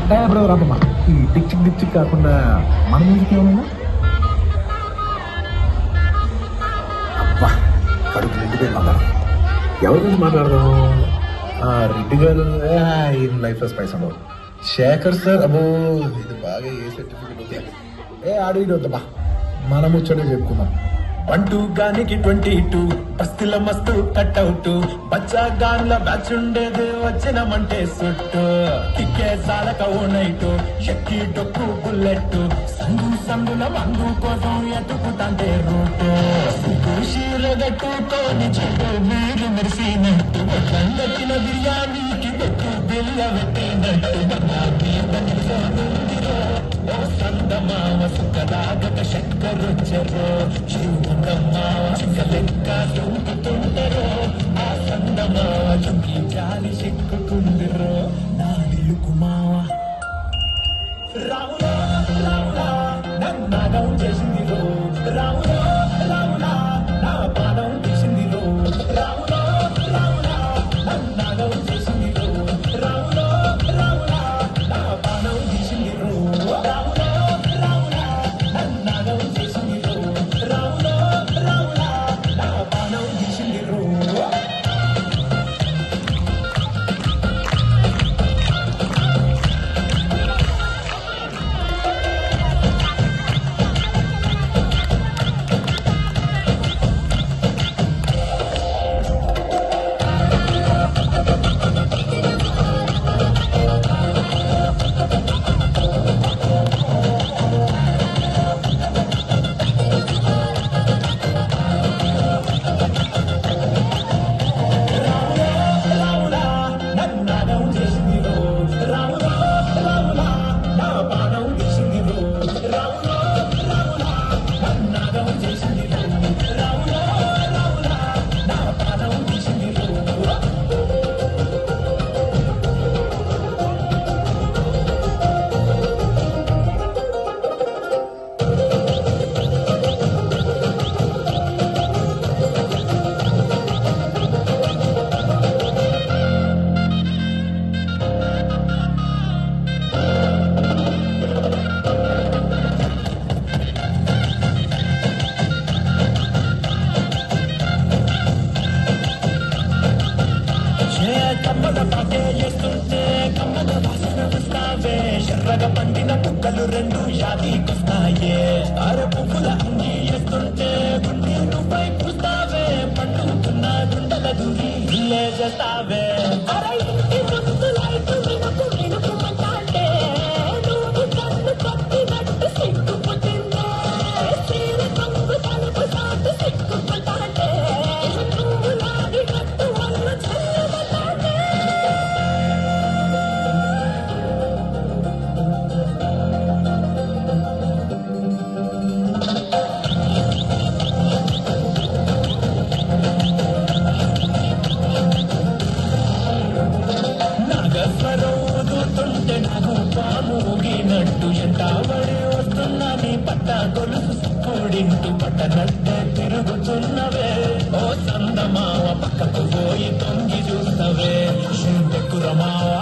Bro రాబమ్మా, ఈ tick Dick కాకుండా మన మ్యూజిక్ ఏమన్నా? అబ్బా, కడుపు నిండిపోయి మాట్లాడదాం. ఎవరి గురించి మాట్లాడదాం? రెడ్డి గారు ఈ లైఫ్ లో స్పైస్ ఉండవు. శేఖర్ సార్, అబ్బో ఇది బాగా ఏ సర్టిఫికెట్ ఆడి వద్దబ్బా, మనం ముచ్చటే చెప్పుకుందాం. 1-2 గానికి 22 బస్తిల మస్తు కట్అవుట్ బచ్చా గాన్ల బ్యాచ్ ఉండేది వచ్చినమంటే సుట్టు కిక్కే సాలక ఓ నైటు ఎక్కి డొక్కు బుల్లెట్ సందుల మందు కోసం ఎత్తుకుతాంటే రూటు ఖుషీలు గట్టుకొని చెట్టు మీరు మెరిసినట్టు గట్టిన బిర్యానీకి పెట్టు బిల్ల పెట్టినట్టు సందమావ సుఖదాగక శంకరొచ్చరో శివుందమ్మావ చిక్కలెక్క దొంకుతుంటరో ఆ సందమావ చుంకి జాలి సిక్కుకుందిరో నాడిలు కుమావ రావులా రావులా నన్నాగం చేసిందిరో రావులా రావులా నా పానం తీసిందిరో రావులా రావులా నన్నాగం చేసిందిరో రావులా రావులా నా పానం తీసిందిరో రావులా రావులా నన్నాగం చేసిందిరో రావులా రావులా నా పానం తీసిందిరో కమ్మల పాటే చేస్తుంటే కమ్మల వాసన వస్తావే ఎర్రగా పండిన కుక్కలు రెండు యాదికొస్తాయే అర పువ్వుల అంగి వేస్తుంటే గుండె నువ్వై పూస్తావే పండుతున్న గుండెల దూరి ఇల్లే చేస్తావే ఊదుతుంటే నాకు పాముగినట్టు ఎంటాబడి వస్తున్నా నీ పట్ట గొలుసు కూడింటూ పట్టనట్టే తిరుగుతున్నవే ఓ సందమావ పక్కకు పోయి తొంగి చూస్తవే శివుడెక్కురమావా